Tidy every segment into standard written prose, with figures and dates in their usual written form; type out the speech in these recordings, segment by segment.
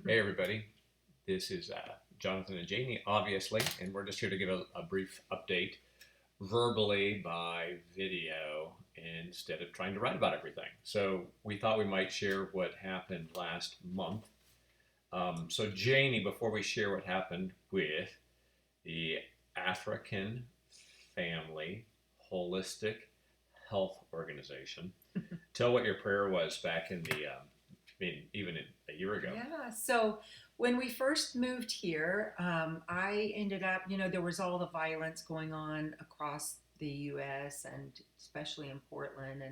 Hey everybody, this is Jonathan and Janie, obviously, and we're just here to give a brief update verbally by video instead of trying to write about everything. So we thought we might share what happened last month. So Janie, before we share what happened with the African Family Holistic Health Organization, tell what your prayer was back in the, even a year ago. Yeah. So when we first moved here, I ended up, there was all the violence going on across the U.S. and especially in Portland,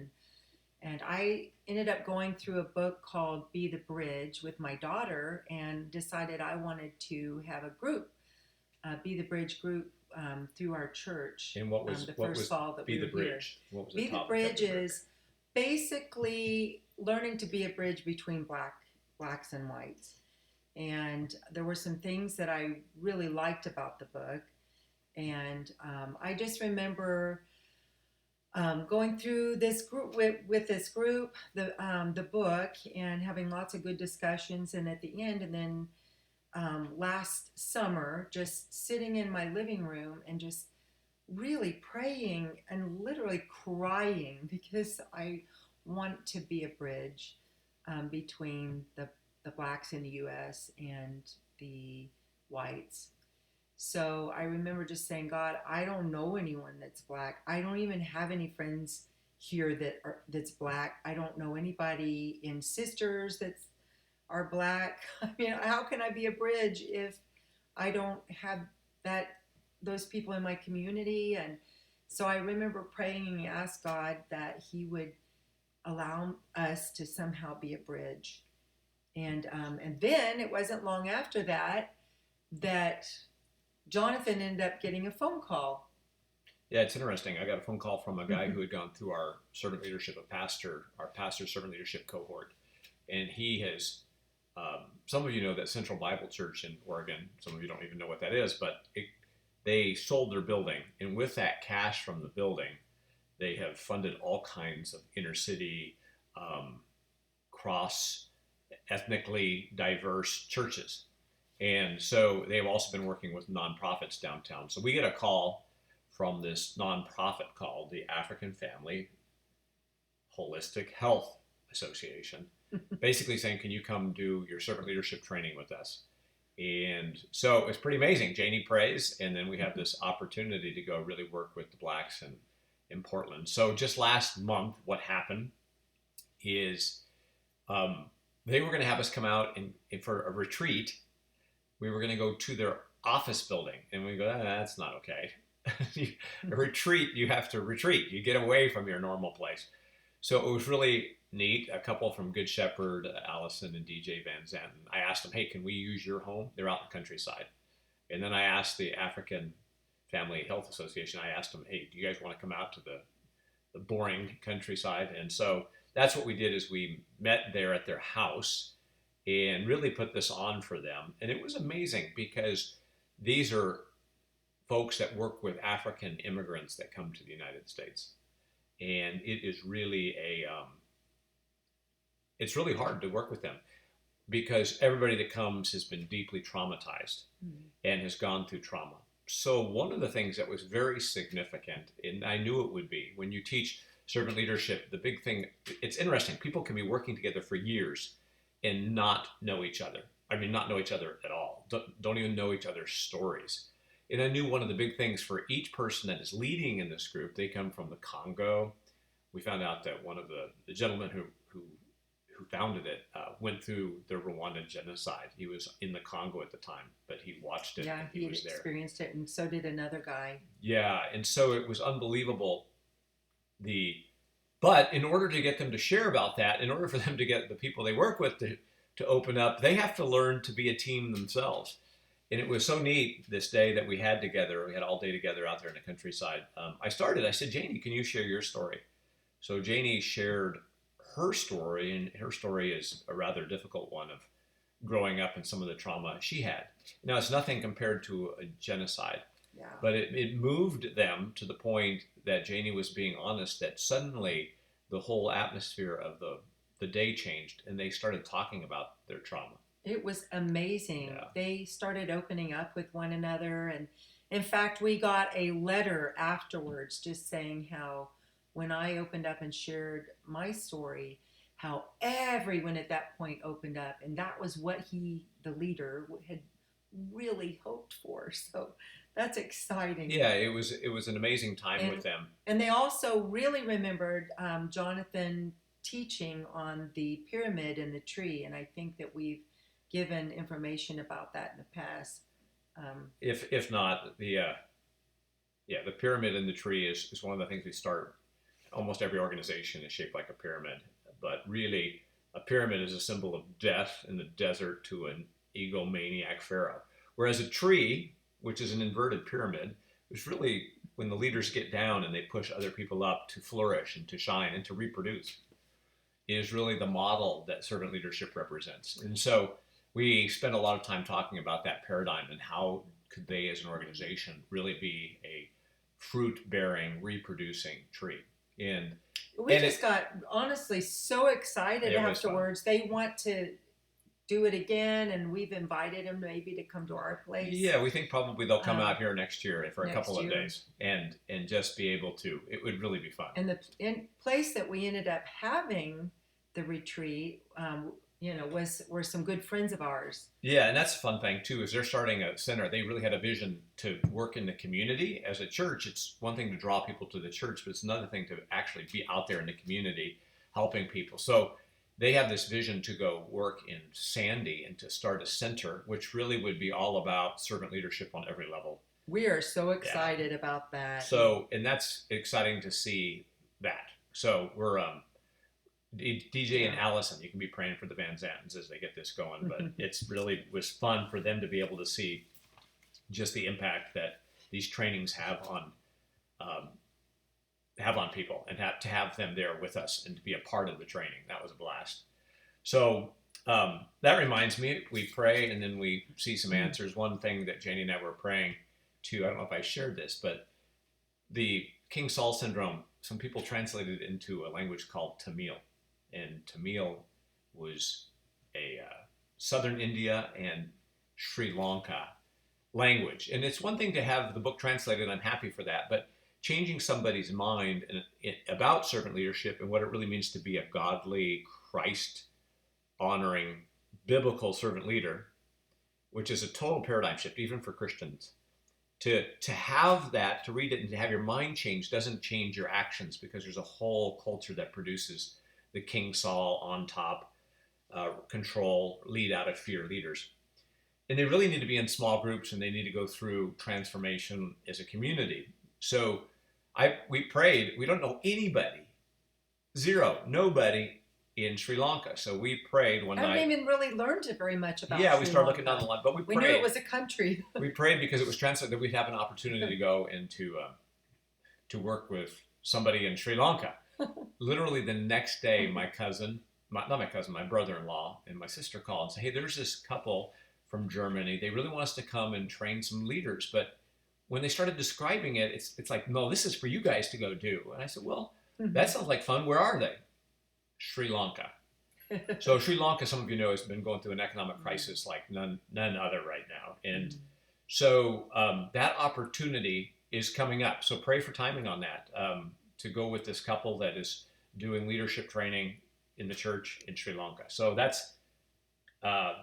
and I ended up going through a book called "Be the Bridge" with my daughter, and decided I wanted to have a group, Be the Bridge group, through our church. And what was The what first was fall that Be we the were here. Bridge? What was the Be the topic of Bridge the book? is basically learning to be a bridge between blacks and whites. And there were some things that I really liked about the book. And I just remember going through this group with this group, the book, and having lots of good discussions. And at the end, and then last summer, just sitting in my living room and just really praying and literally crying because I want to be a bridge between the blacks in the US and the whites. So I remember just saying, God, I don't know anyone that's black. I don't even have any friends here that's black. I don't know anybody in sisters that's are black. I mean, how can I be a bridge if I don't have that those people in my community? And so I remember praying and asked God that He would allow us to somehow be a bridge. And then it wasn't long after that Jonathan ended up getting a phone call. Yeah, it's interesting. I got a phone call from a guy who had gone through our servant leadership, our pastor servant leadership cohort, and he has. Some of you know that Central Bible Church in Oregon. Some of you don't even know what that is, but they sold their building, and with that cash from the building, they have funded all kinds of inner city, cross ethnically diverse churches. And so they've also been working with nonprofits downtown. So we get a call from this nonprofit called the African Family Holistic Health Association, basically saying, can you come do your servant leadership training with us? And so it's pretty amazing. Janie prays, and then we have this opportunity to go really work with the blacks in Portland. So just last month, what happened is they were going to have us come out and for a retreat. We were going to go to their office building, and we go, that's not okay. A retreat, you have to retreat. You get away from your normal place. So it was really neat. A couple from Good Shepherd, Allison and DJ Van Zanten. I asked them, hey, can we use your home? They're out in the countryside. And then I asked the African Family Health Association, I asked them, hey, do you guys want to come out to the boring countryside? And so that's what we did is we met there at their house and really put this on for them. And it was amazing because these are folks that work with African immigrants that come to the United States. And it is really it's really hard to work with them because everybody that comes has been deeply traumatized and has gone through trauma. So one of the things that was very significant, and I knew it would be, when you teach servant leadership, the big thing, it's interesting, people can be working together for years and not know each other. I mean, not know each other at all. Don't even know each other's stories. And I knew one of the big things for each person that is leading in this group, they come from the Congo. We found out that one of the gentlemen who founded it went through the Rwandan genocide. He was in the Congo at the time, but he watched it Yeah, and he he had was there. experienced it, and so did another guy. Yeah, and so it was unbelievable. But in order to get them to share about that, in order for them to get the people they work with to open up, they have to learn to be a team themselves. And it was so neat this day that we had together. We had all day together out there in the countryside. I said, Janie, can you share your story? So Janie shared her story, and her story is a rather difficult one of growing up and some of the trauma she had. Now, it's nothing compared to a genocide, Yeah. but it moved them to the point that Janie was being honest that suddenly the whole atmosphere of the day changed and they started talking about their trauma. It was amazing. Yeah. They started opening up with one another. And in fact, we got a letter afterwards just saying how when I opened up and shared my story, how everyone at that point opened up. And that was what he, the leader, had really hoped for. So that's exciting. Yeah, it was an amazing time with And them. and they also really remembered Jonathan teaching on the pyramid and the tree, and I think that we've given information about that in the past. If not, the pyramid in the tree is one of the things we start. Almost every organization is shaped like a pyramid, but really, a pyramid is a symbol of death in the desert to an egomaniac pharaoh. Whereas a tree, which is an inverted pyramid, is really when the leaders get down and they push other people up to flourish and to shine and to reproduce, is really the model that servant leadership represents. And so we spend a lot of time talking about that paradigm and how could they as an organization really be a fruit bearing, reproducing tree. And We and just got honestly so excited it was fun. afterwards. They want to do it again, and we've invited them maybe to come to our place. Yeah, we think probably they'll come Um, out here next year for a next couple of year. days and just be able to. It would really be fun. And the place that we ended up having the retreat, were some good friends of ours. Yeah, and that's a fun thing too. Is they're starting a center. They really had a vision to work in the community as a church. It's one thing to draw people to the church, but it's another thing to actually be out there in the community helping people. So they have this vision to go work in Sandy and to start a center, which really would be all about servant leadership on every level. We are so excited about that. So, and that's exciting to see that. So we're DJ and Allison, you can be praying for the Van Zantons as they get this going, but it's really was fun for them to be able to see just the impact that these trainings have on people, and to have them there with us and to be a part of the training. That was a blast. So that reminds me, we pray and then we see some answers. One thing that Janie and I were praying to, I don't know if I shared this, but the King Saul syndrome, some people translated it into a language called Tamil. And Tamil was a southern India and Sri Lanka language. And it's one thing to have the book translated, I'm happy for that, but changing somebody's mind about servant leadership and what it really means to be a godly, Christ-honoring, biblical servant leader, which is a total paradigm shift, even for Christians. To have that, to read it and to have your mind change doesn't change your actions, because there's a whole culture that produces the King Saul on top, control, lead out of fear leaders. And they really need to be in small groups, and they need to go through transformation as a community. So we prayed. We don't know anybody, nobody in Sri Lanka. So we prayed one night. I haven't even really learned very much about Yeah, we Sri started Lanka. looking down the line, but we We prayed. knew it was a country. We prayed because it was translated that we'd have an opportunity to go and to work with somebody in Sri Lanka. Literally the next day, my brother-in-law and my sister called and said, hey, there's this couple from Germany. They really want us to come and train some leaders. But when they started describing it, it's like, no, this is for you guys to go do. And I said, well, that sounds like fun. Where are they? Sri Lanka. So Sri Lanka, some of you know, has been going through an economic crisis like none other right now. And so that opportunity is coming up. So pray for timing on that, to go with this couple that is doing leadership training in the church in Sri Lanka. So that's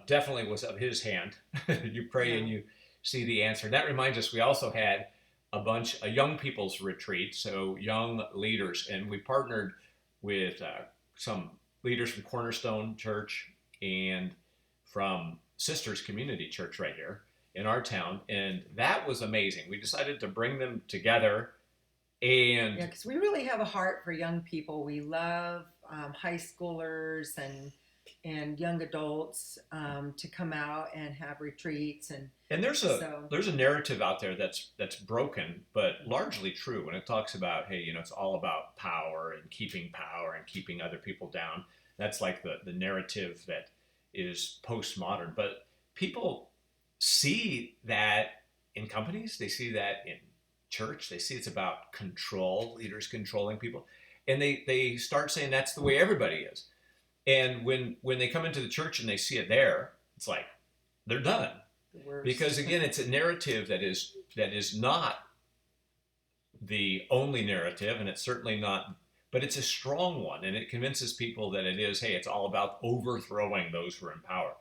definitely was of his hand. You pray and you see the answer. That reminds us, we also had a young people's retreat, so young leaders, and we partnered with some leaders from Cornerstone Church and from Sisters Community Church right here in our town, and that was amazing. We decided to bring them together, and because we really have a heart for young people. We love high schoolers and young adults to come out and have retreats, and there's a narrative out there that's broken but largely true when it talks about, hey, it's all about power and keeping other people down. That's like the narrative that is postmodern, but people see that in companies, they see that in church, they see it's about control, leaders controlling people, and they start saying that's the way everybody is. And when they come into the church and they see it there, It's like they're done. The worst. Because again, it's a narrative that is not the only narrative, and it's certainly not, but it's a strong one, and it convinces people that it is, hey, it's all about overthrowing those who are in power.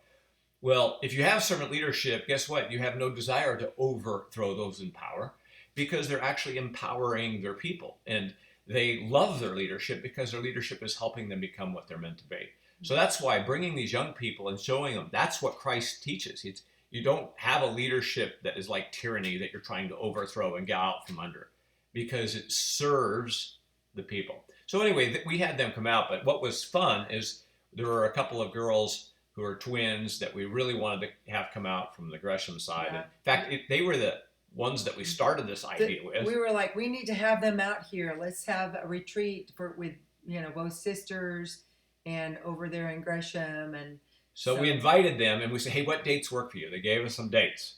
Well, if you have servant leadership, guess what? You have no desire to overthrow those in power because they're actually empowering their people. And they love their leadership because their leadership is helping them become what they're meant to be. So that's why bringing these young people and showing them that's what Christ teaches. You don't have a leadership that is like tyranny that you're trying to overthrow and get out from under because it serves the people. So anyway, we had them come out. But what was fun is there were a couple of girls who are twins that we really wanted to have come out from the Gresham side. Yeah. In fact, they were the ones that we started this idea with. We were like, we need to have them out here. Let's have a retreat with both sisters and over there in Gresham. And so we invited them and we said, hey, what dates work for you? They gave us some dates.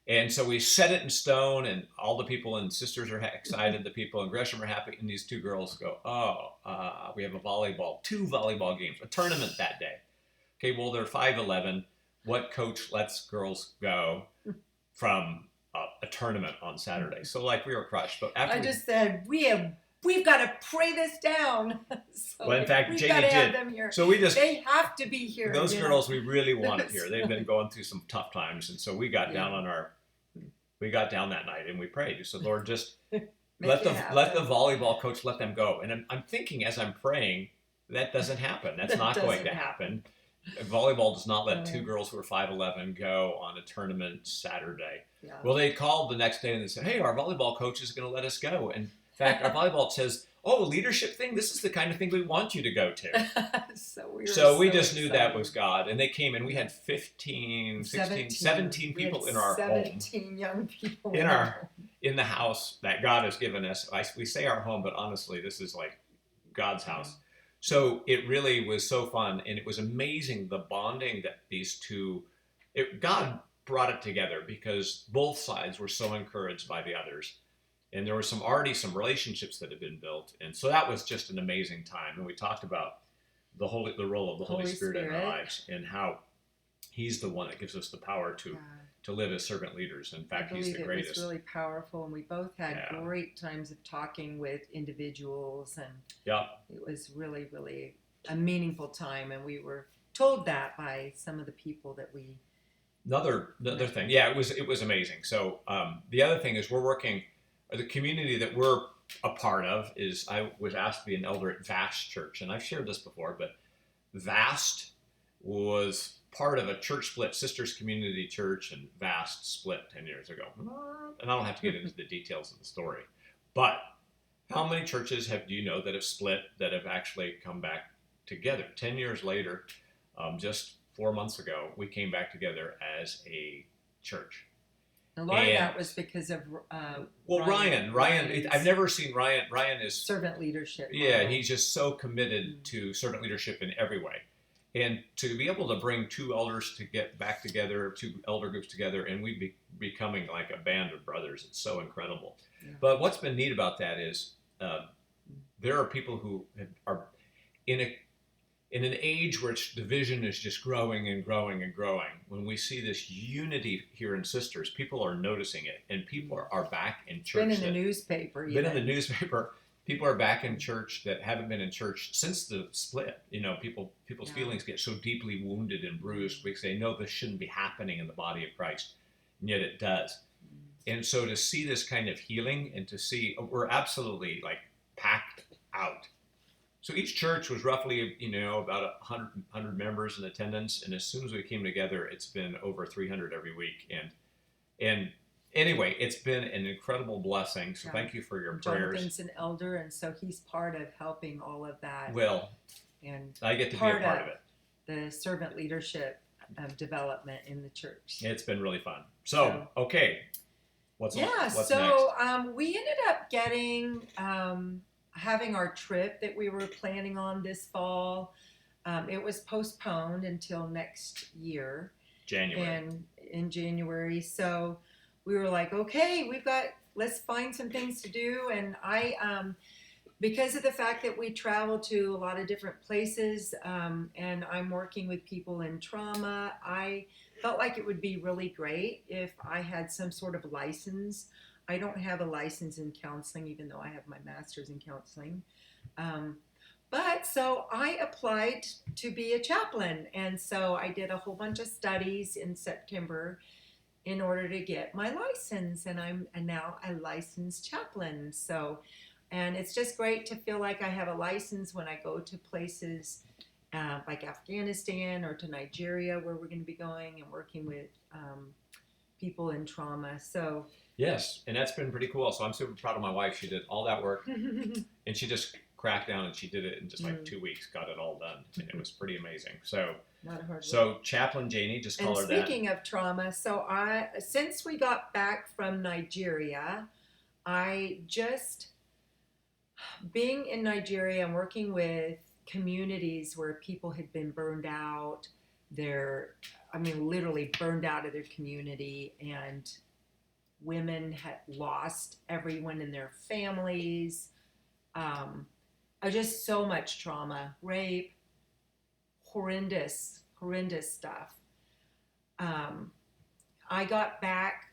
And so we set it in stone, and all the people and sisters are excited. The people in Gresham are happy. And these two girls go, we have two volleyball games, a tournament that day. Okay, well, they're 5'11". What coach lets girls go from a tournament on Saturday? So, like, we were crushed. But after I just said, we've got to pray this down. So well, in fact, Janie did. Have them here. So they have to be here. Those girls we really wanted here. They've been going through some tough times, and so we got down that night and we prayed. We said, Lord, just let the volleyball coach let them go. And I'm thinking as I'm praying, that doesn't happen. That's not going to happen. Volleyball does not let two girls who are 5'11" go on a tournament Saturday. Yeah. Well, they called the next day and they said, hey, our volleyball coach is going to let us go. And in fact, our volleyball says, oh, a leadership thing? This is the kind of thing we want you to go to. So we just knew that was God. And they came and we had 17 people in our home. 17 young people in the house that God has given us. We say our home, but honestly, this is like God's house. So it really was so fun, and it was amazing the bonding that these two, God brought it together because both sides were so encouraged by the others. And there were already some relationships that had been built. And so that was just an amazing time. And we talked about the role of the Holy Spirit in our lives and how he's the one that gives us the power to live as servant leaders. In fact, he's the greatest. It was really powerful. And we both had great times of talking with individuals. And it was really, really a meaningful time. And we were told that by some of the people that we... Another thing. Yeah, it was amazing. So the other thing is the community that we're a part of is, I was asked to be an elder at Vast Church, and I've shared this before, but Vast was part of a church split, Sisters Community Church, and Vast split 10 years ago. And I don't have to get into the details of the story, but how many churches do you know that have split, that have actually come back together? 10 years later, just 4 months ago, we came back together as a church. A lot of that was because of Ryan. I've never seen Ryan. Ryan is servant leadership. Yeah, he's just so committed to servant leadership in every way, and to be able to bring two elders to get back together, two elder groups together, and we be becoming like a band of brothers. It's so incredible. Yeah. But what's been neat about that is there are people who are in an age where division is just growing and growing and growing. When we see this unity here in Sisters, people are noticing it, and people are back in church. Been in the newspaper. People are back in church that haven't been in church since the split. People's feelings get so deeply wounded and bruised. We say, no, this shouldn't be happening in the body of Christ, and yet it does. And so to see this kind of healing, and to see we're absolutely like packed out. So each church was roughly, about 100 members in attendance. And as soon as we came together, it's been over 300 every week. And anyway, it's been an incredible blessing. So thank you for your prayers. Jonathan's an elder, and so he's part of helping all of that. Well, and I get to be a part of it. The servant leadership development in the church. It's been really fun. So okay. What's next? We ended up getting... having our trip that we were planning on this fall, it was postponed until next year. In January. So we were like, okay, let's find some things to do. And because of the fact that we travel to a lot of different places, and I'm working with people in trauma, I felt like it would be really great if I had some sort of license. I don't have a license in counseling, even though I have my master's in counseling. Um, but so I applied to be a chaplain. And so I did a whole bunch of studies in September in order to get my license. And I'm now a licensed chaplain. So, and it's just great to feel like I have a license when I go to places like Afghanistan or to Nigeria, where we're going to be going and working with people in trauma. So, Yes, and that's been pretty cool. So I'm super proud of my wife. She did all that work, and she just cracked down and she did it in just like 2 weeks, got it all done, and it was pretty amazing. So, not a hard so Chaplain Janie, just call her that. And speaking of trauma, so since we got back from Nigeria, I just being in Nigeria and working with communities where people had been burned out, literally burned out of their community, and women had lost everyone in their families. Just so much trauma, rape, horrendous stuff. I got back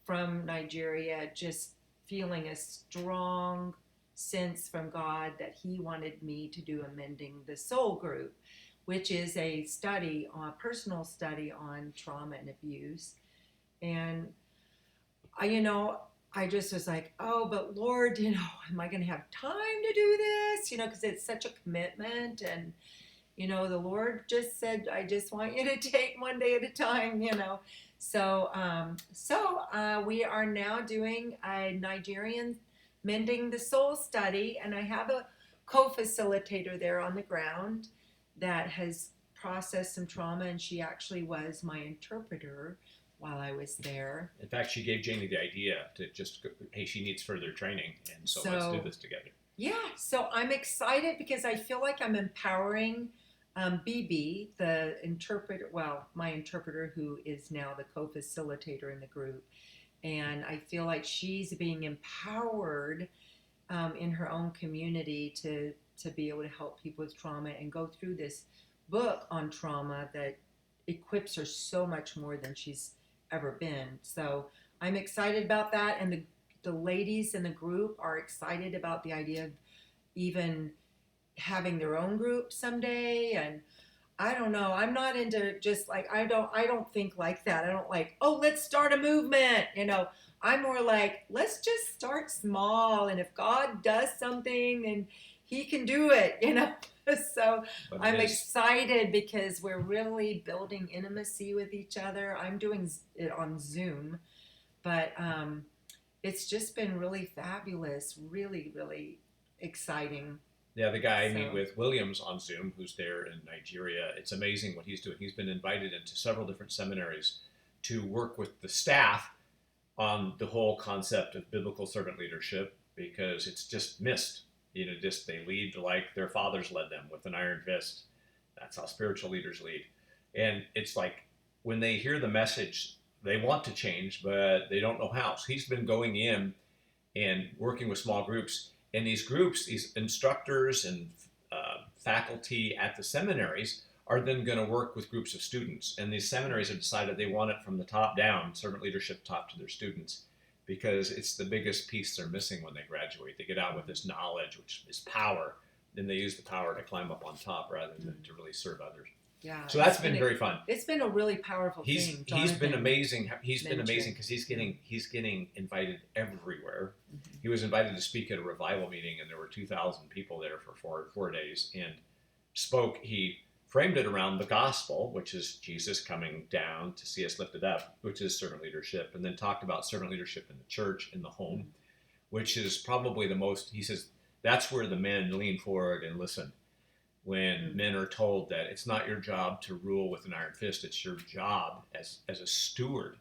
from Nigeria just feeling a strong sense from God that He wanted me to do a Mending the Soul group, which is a personal study on trauma and abuse. And I just was like, oh, but Lord, am I going to have time to do this? Because it's such a commitment. And, the Lord just said, I just want you to take one day at a time, So, we are now doing a Nigerian Mending the Soul study. And I have a co-facilitator there on the ground that has processed some trauma. And she actually was my interpreter while I was there. In fact, she gave Janie the idea to just go, hey, she needs further training, and so let's do this together. Yeah, so I'm excited because I feel like I'm empowering BB, the interpreter, my interpreter, who is now the co-facilitator in the group, and I feel like she's being empowered in her own community to be able to help people with trauma and go through this book on trauma that equips her so much more than she's ever been. So I'm excited about that, and the ladies in the group are excited about the idea of even having their own group someday. And I don't know, I'm not into just like, I don't think like that. I don't like, oh, let's start a movement. I'm more like, let's just start small, and if God does something, and He can do it. So I'm excited because we're really building intimacy with each other. I'm doing it on Zoom, but it's just been really fabulous, really, really exciting. Yeah, the guy I meet with, Williams, on Zoom, who's there in Nigeria, it's amazing what he's doing. He's been invited into several different seminaries to work with the staff on the whole concept of biblical servant leadership, because it's just missed. They lead like their fathers led them, with an iron fist. That's how spiritual leaders lead. And it's like when they hear the message, they want to change, but they don't know how. So he's been going in and working with small groups. And these groups, these instructors and faculty at the seminaries are then going to work with groups of students. And these seminaries have decided they want it from the top down, servant leadership taught to their students, because it's the biggest piece they're missing when they graduate. They get out with this knowledge, which is power, then they use the power to climb up on top rather than to really serve others. Yeah. So that's been very fun. It's been a really powerful thing. He's been amazing. He's been amazing because he's getting invited everywhere. Mm-hmm. He was invited to speak at a revival meeting, and there were 2,000 people there for four days, and spoke. He framed it around the gospel, which is Jesus coming down to see us lifted up, which is servant leadership, and then talked about servant leadership in the church, in the home, which is probably the most, he says, that's where the men lean forward and listen. When men are told that it's not your job to rule with an iron fist, it's your job as a steward.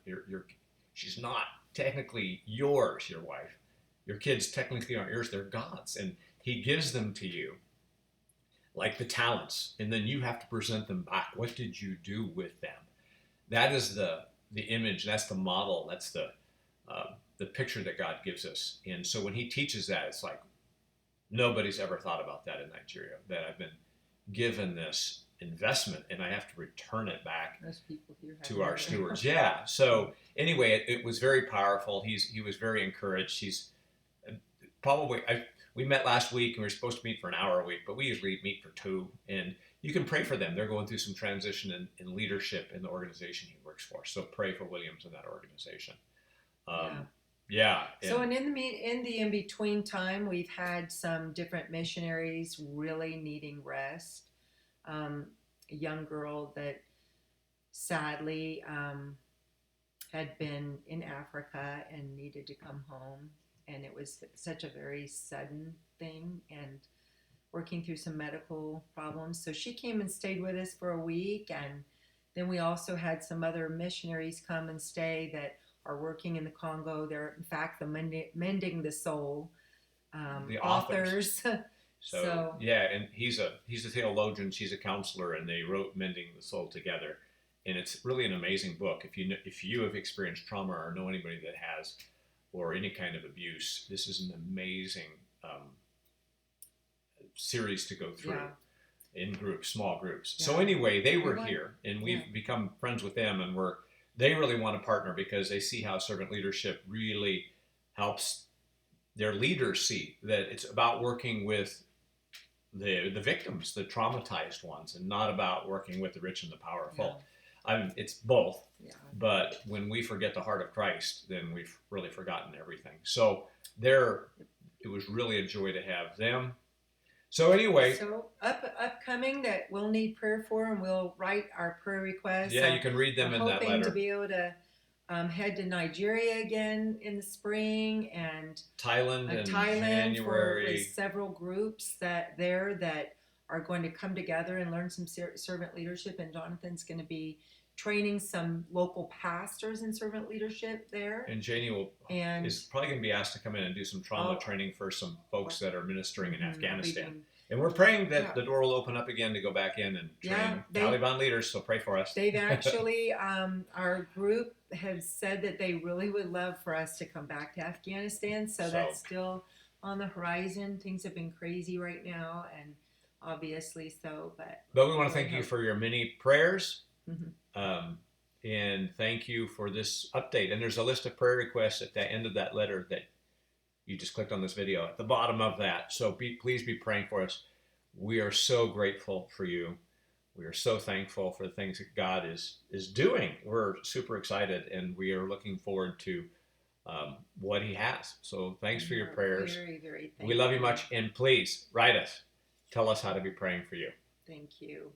She's not technically yours, your wife. Your kids technically aren't yours, they're God's. And He gives them to you, like the talents, and then you have to present them back. What did you do with them? That is the image, that's the model, that's the picture that God gives us. And so when He teaches that, it's like, nobody's ever thought about that in Nigeria, that I've been given this investment and I have to return it back Most people here have to our never. stewards. Yeah. So anyway, it was very powerful. He was very encouraged. He's probably we met last week and we were supposed to meet for an hour a week, but we usually meet for 2. And you can pray for them. They're going through some transition in leadership in the organization he works for. So pray for Williams and that organization. Yeah. So and in the in between time, we've had some different missionaries really needing rest. A young girl that sadly had been in Africa and needed to come home, and it was such a very sudden thing, and working through some medical problems. So she came and stayed with us for a week, and then we also had some other missionaries come and stay that are working in the Congo. They're in fact the Mending the Soul the authors. So yeah, and he's a theologian. She's a counselor, and they wrote Mending the Soul together, and it's really an amazing book. If you have experienced trauma or know anybody that has, or any kind of abuse, this is an amazing series to go through in groups, small groups. So anyway, they were here, and we've become friends with them, and they really want to partner because they see how servant leadership really helps their leaders see that it's about working with the victims, the traumatized ones, and not about working with the rich and the powerful. It's both. But when we forget the heart of Christ, then we've really forgotten everything. So it was really a joy to have them. So anyway, so upcoming that we'll need prayer for, and we'll write our prayer requests. Yeah, you can read them in that letter. Hoping to be able to head to Nigeria again in the spring, and Thailand in Thailand January. with several groups that are going to come together and learn some servant leadership. And Jonathan's going to be training some local pastors in servant leadership there. And Janie is probably going to be asked to come in and do some trauma training for some folks that are ministering in Afghanistan. And we're praying that the door will open up again to go back in and train Taliban leaders, so pray for us. They've actually, our group has said that they really would love for us to come back to Afghanistan, so that's still on the horizon. Things have been crazy right now, and obviously so, but we want to thank you for your many prayers, and thank you for this update. And there's a list of prayer requests at the end of that letter that you just clicked on this video at the bottom of that. So please be praying for us. We are so grateful for you. We are so thankful for the things that God is doing. We're super excited, and we are looking forward to what He has. So thanks for your prayers. Very, very thankful. We love you much, and please write us. Tell us how to be praying for you. Thank you.